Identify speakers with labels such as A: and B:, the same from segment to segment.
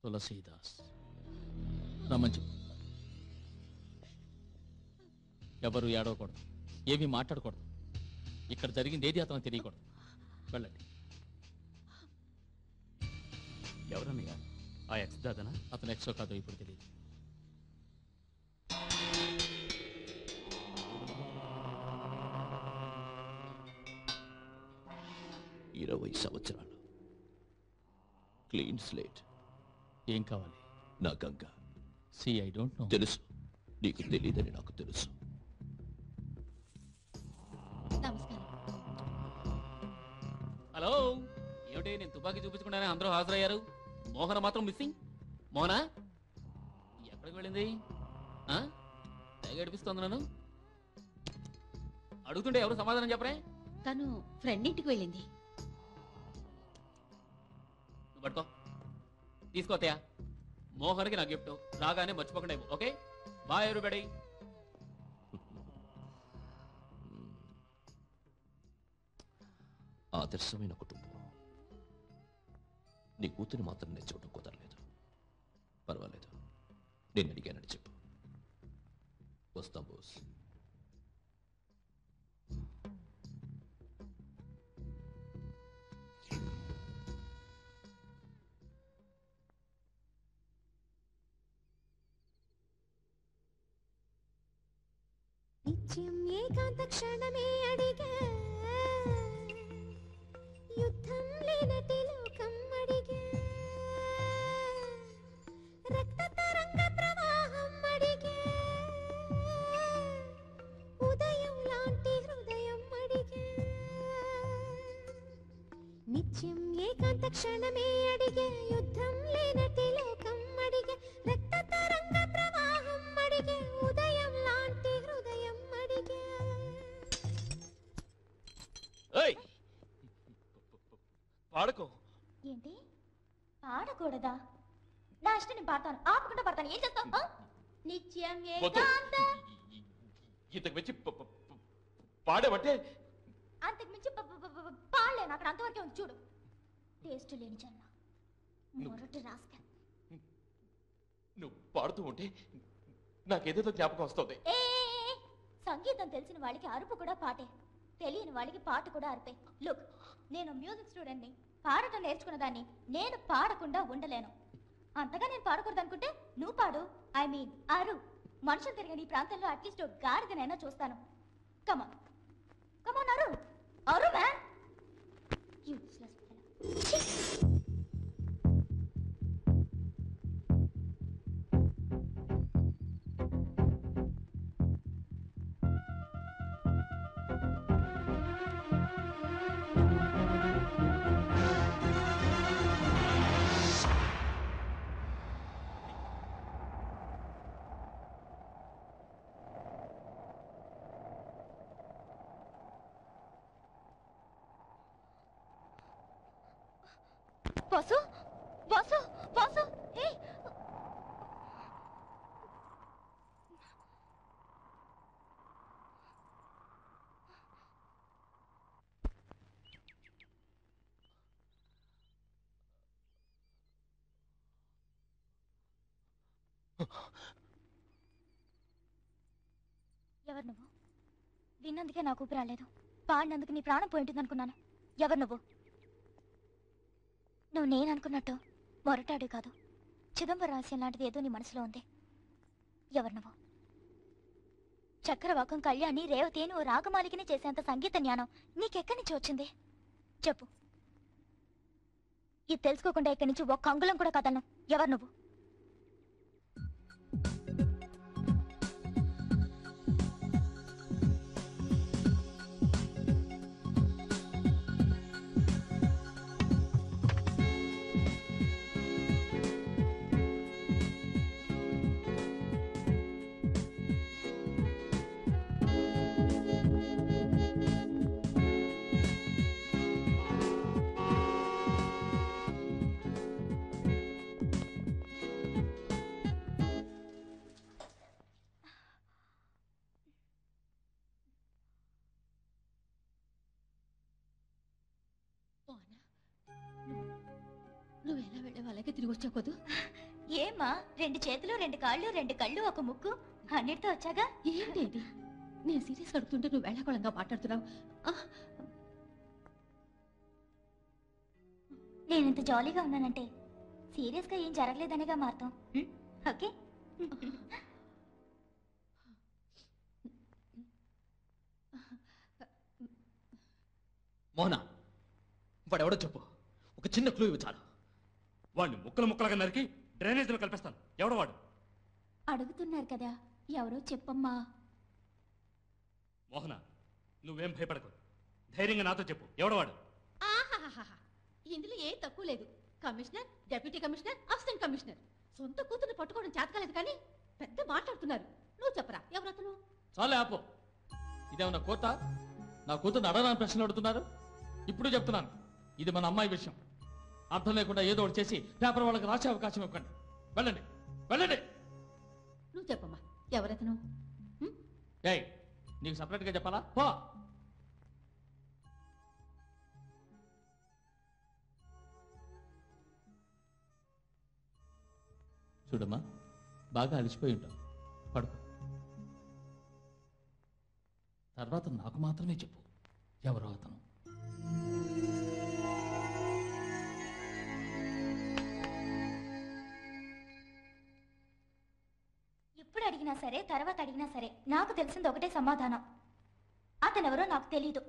A: తులసీదాస్ రమ్మని చెప్పు. ఎవరు ఏడవకూడదు, ఏమీ మాట్లాడకూడదు. ఇక్కడ జరిగింది ఏది అతను తెలియకూడదు. వెళ్ళండి.
B: ఎవరన్నయ్యా? ఆ ఎక్స్ దాదనా?
A: అతను ఎక్సో కాదో ఇప్పుడు తెలియదు.
C: సంవత్సరాలు క్లీన్ స్లేట్.
A: ఏం కావాలి?
C: నా గంగ.
A: I don't know.
C: తెలుసు, నీకు తెలియదని నాకు తెలుసు.
B: హలో, ఏమిటి నేను తుపాకీ చూపించకుండానే అందరూ హాజరయ్యారు, మోహన మాత్రం మిస్సింగ్. మోహన ఎక్కడికి వెళ్ళింది? తెగ ఏడిపిస్తోంది నన్ను. అడుగుతుంటే ఎవరు సమాధానం చెప్పరే?
D: తను ఫ్రెండ్ ఇంటికి వెళ్ళింది.
B: నువ్వు పట్టుకో, తీసుకోతయా. మోహన్కి నా గిఫ్ట్ రాగానే మర్చిపోకుండా ఇవ్వు. Okay, bye everybody.
C: ఆదర్శమైన కుటుంబం. నీ కూతురు మాత్రం నేను చూడటం కుదరలేదు. పర్వాలేదు, నేను అడిగానని చెప్పు. వస్తాం బోస్.
E: నిత్యం ఏకాంత క్షణమే అడిగా, యుద్ధం లేనటి లోకం అడిగా, రక్త తరంగ ప్రవాహం అడిగా, ఉదయం లాంటి హృదయం అడిగా. నిత్యం ఏకాంత క్షణమే అడిగా, యుద్ధం లేనటి లోకం అడిగా, రక్త తరంగ ప్రవాహం అడిగా, ఉదయం లాంటి హృదయం అడిగా.
B: పాడుకో.
E: ఏంటి పాడకూడదా? నా ఇష్టం నేను పాడతాను, ఆపకుండా పాడతాను. ఏం చేస్తావు? నిత్యం ఏకాంత.
B: ఇంతకు మించి పాడేమంటే
E: అంతకు మించి పాడలేను. అక్కడ అంతవరకే ఉంది చూడు. టేస్ట్ లేని జన్మ, మొరటి రాస్క.
B: నువ్వు పాడుతూ ఉంటే నాకేదేదో జ్ఞాపకం వస్తుంది.
E: సంగీతం తెలిసిన వాళ్ళకి అరుపు కూడా పాటే, తెలియని వాళ్ళకి పాట కూడా అరిపే. లుక్, నేను మ్యూజిక్ స్టూడెంట్ని, పాడటం నేర్చుకున్న దాన్ని. నేను పాడకుండా ఉండలేను. అంతగా నేను పాడకూడదు అనుకుంటే నువ్వు పాడు. ఐ మీన్ అరు. మనుషులు తిరిగిన ఈ ప్రాంతంలో అట్లీస్ట్ గాడిదనైనా చూస్తాను. కమాన్ కమాన్, అరు అరు man. Useless fellow. Vasu Vasu Vasu, hey. ఎవరు నువ్వు? విన్నందుకే నాకు ఊపిరి రాలేదు, పాడినందుకు నీ ప్రాణం పోయింటుంది అనుకున్నాను. ఎవరు నువ్వు? నువ్వు నేను అనుకున్నట్టు మొరటాడు కాదు, చిదంబర రహస్యం లాంటిది ఏదో నీ మనసులో ఉంది. ఎవరు నువ్వు? చక్రవాకం కళ్యాణి రేవతి నువ్వు రాగమాలికని చేసేంత సంగీత జ్ఞానం నీకెక్కడి నుంచి వచ్చింది? చెప్పు. ఇది తెలుసుకోకుండా ఇక్కడి నుంచి ఒక్క అంగుళం కూడా కదలను. ఎవరు నువ్వు?
D: నువ్వు ఎలా వెళ్ళావు అలాగే తిరిగి వచ్చావు కదూ.
E: ఏమా 2 చేతులు 2 కాళ్ళు 2 కళ్ళు 1 ముక్కు అన్నిటితో వచ్చాగా.
D: ఏంటి ఇది? నేను సీరియస్ అడుగుతుంటే నువ్వు వేళాకోళంగా మాట్లాడుతున్నావు.
E: నేను ఇంత జాలీగా ఉన్నానంటే సీరియస్గా ఏం జరగలేదనేగా మారుతాం. ఓకే.
C: మోహన, వాడెవడో చెప్పు. ఒక చిన్న క్లూ ఇవ్వు చాలు.
F: వాడిని ముక్కలుగా నరికి డ్రైనేజీలో కలిపేస్తాను. ఎవడు వాడు?
E: అడుగుతున్నారు కదా, ఎవరో చెప్పమ్మా.
F: మోహన, నువ్వేం భయపడకు. ధైర్యంగా నాతో చెప్పు. ఎవడు వాడు?
D: ఆహాహాహా. ఇందులో ఏ తక్కువ లేదు. Commissioner, deputy commissioner, assistant commissioner. సొంత కూతురు పట్టుకోవడం చేతకాలేదు కానీ పెద్ద మాట్లాడుతున్నారు. నువ్వు చెప్పరా ఎవరతను?
A: చాలే ఆపు. ఇదేమన్నా కోత? నా కూతురు అడగడానికి ప్రశ్నలు అడుగుతున్నారు. ఇప్పుడు చెప్తున్నాను, ఇది మన అమ్మాయి విషయం. అర్థం లేకుండా ఏదో ఒకటి చేసి పేపర్ వాళ్ళకి రాసే అవకాశం ఇవ్వకండి. వెళ్ళండి, వెళ్ళండి.
D: నువ్వు చెప్పమ్మా ఎవరతను?
A: ఏయ్, నీకు సపరేట్గా చెప్పాలా? పో. చూడమ్మా, బాగా అలసిపోయి ఉంటావు. పడుకో. తర్వాత నాకు మాత్రమే చెప్పు ఎవరో అతను.
E: ఇప్పుడు అడిగినా సరే, తర్వాత అడిగినా సరే నాకు తెలిసింది ఒకటే సమాధానం. అతనెవరో నాకు తెలీదు.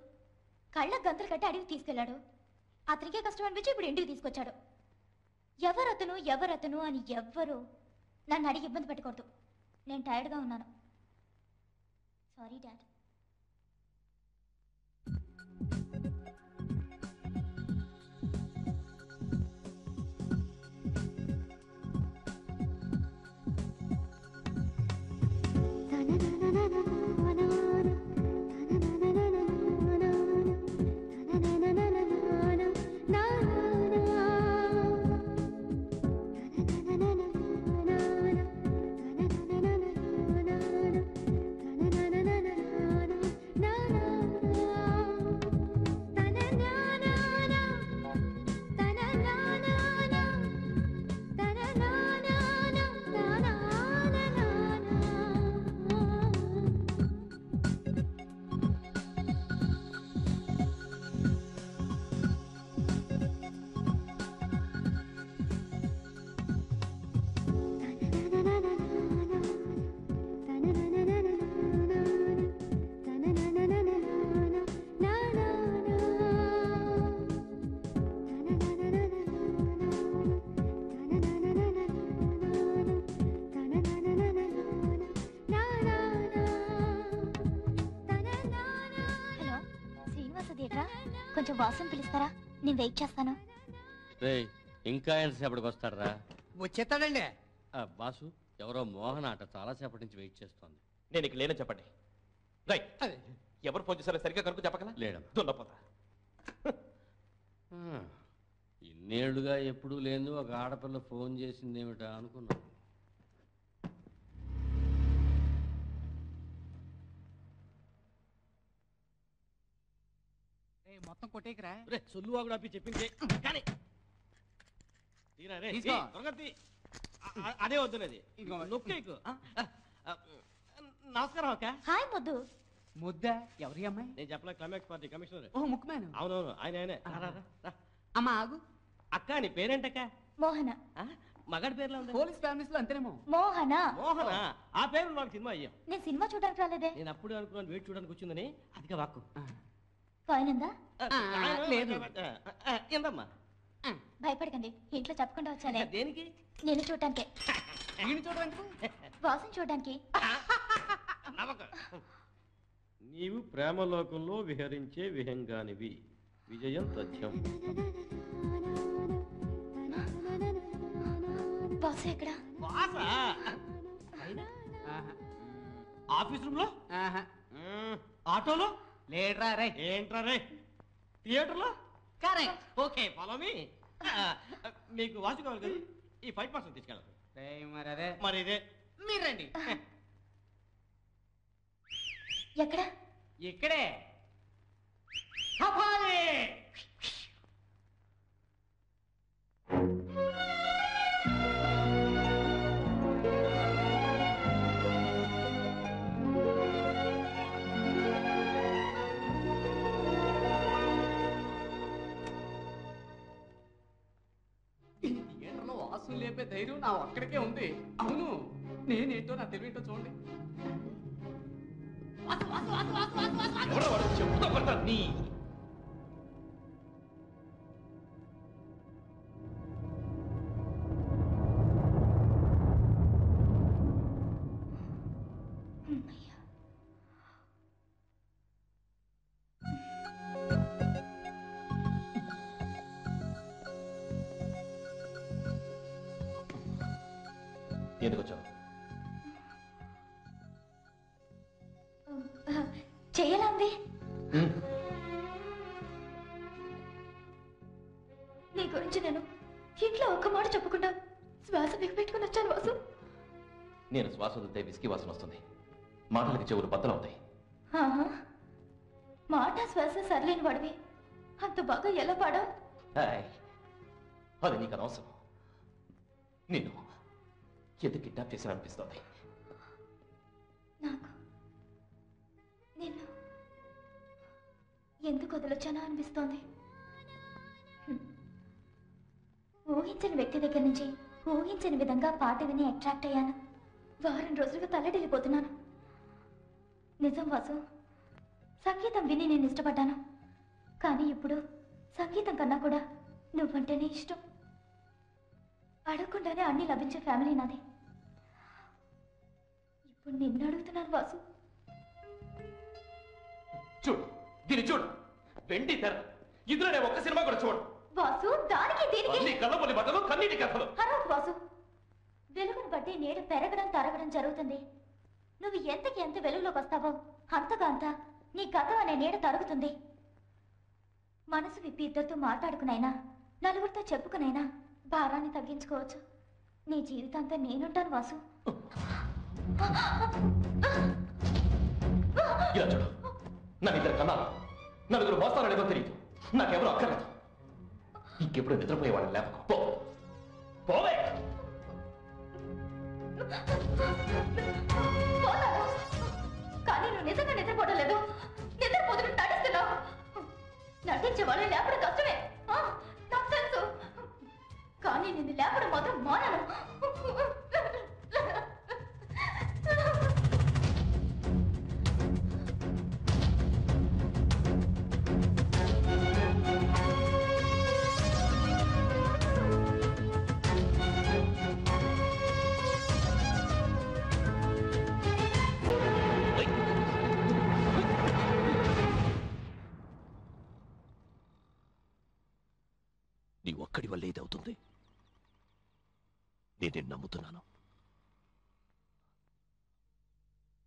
E: కళ్ళకు గంతులు కట్టి అడిగి తీసుకెళ్లాడు. అతనికే కష్టం అనిపించి ఇప్పుడు ఇంటికి తీసుకొచ్చాడు. ఎవరతను ఎవరతను అని ఎవ్వరు నన్ను అడిగి ఇబ్బంది పెట్టకూడదు. నేను టైర్డ్గా ఉన్నాను. Sorry dad. కొంచెం వాసన పిలుస్తారా? నేను వెయిట్ చేస్తాను.
G: ఇంకా ఎంతసేపటికి వస్తారా?
H: వచ్చేస్తాడండి.
G: బాసు, ఎవరో మోహన్ ఆట చాలాసేపటి నుంచి వెయిట్ చేస్తోంది.
C: నేను ఇక లేనని చెప్పండి. రైట్. ఎవరు ఫోన్ చేశారో సరిగ్గా కనుక చెప్పకనా?
G: లేడం
C: దున్నపోతా.
G: ఇన్నేళ్లుగా ఎప్పుడూ లేదు ఒక ఆడపిల్ల ఫోన్ చేసిందేమిటా అనుకున్నాను.
H: మొత్తం కొట్టేకరా.
G: సొల్లు వాగుడు అప్పి చెప్పింది కానీ అదే వద్దునది. నమస్కారం అక్క.
E: హాయ్ మొద్దు.
H: ముద్ద ఎవరి అమ్మాయి?
G: నేను చెప్పలే, క్లైమాక్స్ పార్టీ కమిషనర్.
H: ఓ ముక్కుమేను.
G: అవునవును, ఆయనే.
H: అమ్మ ఆగు.
G: అక్క నీ పేరేంటక్క?
E: మోహన.
G: మగాడి పేర్లో ఉంది.
H: పోలీస్ ఫ్యామిలీస్ లో అంతేనేమో.
E: మోహన.
G: మోహన, ఆ పేరు నాకు సినిమా అయ్యాం.
E: నేను సినిమా చూడడానికి రాలేదే.
G: నేను అప్పుడే అనుకున్నాను వెయిట్ చూడడానికి వచ్చిందని. అదిగా వాక్కు
E: కాయిన్ ఉందా?
H: లేదు.
G: ఏందమ్మా?
E: భయపడకండి, ఇంట్లో చెప్పకుండా వచ్చానే.
G: దేనికి?
E: నేను చూడటానికే.
H: చూడడానికి
E: వాసన చూడడానికి.
G: నీవు ప్రేమలోకంలో విహరించే విహంగానివి. విజయం తథ్యం.
E: బాసు ఎక్కడ?
G: ఆఫీస్ రూమ్ లో,
H: ఆటోలో లేడరా రే.
G: ఏంట్రా రే? థియేటర్లో.
H: కరెక్ట్.
G: Okay, follow me. మీకు వాచ్ కావాలి కదా, ఈ 5% తీసుకెళ్ళాలి.
H: మరి అదే
G: మరి ఇదే
H: మీరండి.
E: ఎక్కడ?
H: ఇక్కడే. బాసుని లేపే ధైర్యం నా ఒక్కడికే ఉంది. అవును, నేనేంటో నా తెలివేంటో చూడండి. వాసు, వాసు, వాసు, వాసు, వాసు, వాసు, వాసు.
C: ఎవరో వాడు చెప్పుతో కొడతా నీ ఎందుకు వచ్చావు?
E: చెయ్యలా ఉంది. నీ గురించి నేను ఇంట్లో ఒక్క మాట చెప్పకుండా శ్వాస బిగపెట్టుకుని వచ్చాను వాసు.
C: నేను శ్వాస వదిలితే విసికి వాసన వస్తుంది, మాటలకి చెవులు బద్దలవుతాయి.
E: ఆహా, మాట శ్వాస సర్లేని వాడివి అంత బాగా ఎలా పాడావు?
C: హాయ్, అది నీకు అనవసరం. నిన్ను ఎందుకు కిడ్నాప్ చేసిన అనిపిస్తోంది.
E: నాకు నిన్ను ఎందుకు వదిలొచ్చానో అనిపిస్తోంది. ఊహించని వ్యక్తి దగ్గర నుంచి ఊహించని విధంగా పాట విని అట్రాక్ట్ అయ్యాను. వారం రోజులుగా తల్లడిల్లిపోతున్నాను. నిజం వాసు, సంగీతం విని నేను ఇష్టపడ్డాను. కానీ ఇప్పుడు సంగీతం కన్నా కూడా నువ్వంటేనే ఇష్టం. అడగకుండానే అన్ని లభించే ఫ్యామిలీ నాది. ఇప్పుడు నిన్ను అడుగుతున్నాను వాసు.
C: చూడు, దీన్ని చూడు, వెండి తెర. ఇందులో ఒక్క సినిమా కూడా చూడు.
E: వాసు, దానికి దీనికి
C: కళ్ళబొల్లి బట్టలు, కన్నీటి కథలు.
E: హరవకు వాసు. వెలుగును బట్టి నీడ పెరగడం తరగడం జరుగుతుంది. నువ్వు ఎంతకి ఎంత వెలుగులోకి వస్తావో అంతగా అంత నీ గతం అనే నీడ తరుగుతుంది. మనసు విప్పి ఇద్దరితో మాట్లాడుకునైనా నలుగురితో చెప్పుకునైనా భారాన్ని తగ్గించుకోవచ్చు. నీ జీవితాంతా నేనుంటాను వాసు.
C: ఇలా చూడు, నన్ను ఇద్దరు కన్నాను, నలుగురు మోస్తారో లేదో తెలియదు. నాకెవరు అక్కర్లేదు. ఇంకెప్పుడు నిద్రపోయేవాడు లేకపో పోవే.
E: పోతాను. కానీ నువ్వు నిజంగా నిద్రపోవడం లేదు. నిద్రపోతున్నట్టు నటిస్తున్నావు. నటించే వాళ్ళు లేపడం కష్టమే, నాకు తెలుసు. కానీ నిన్ను లేపడం మాత్రం మానను.
C: నీ ఒక్కడి వల్ల ఏదవుతుంది. నేనే నమ్ముతున్నాను.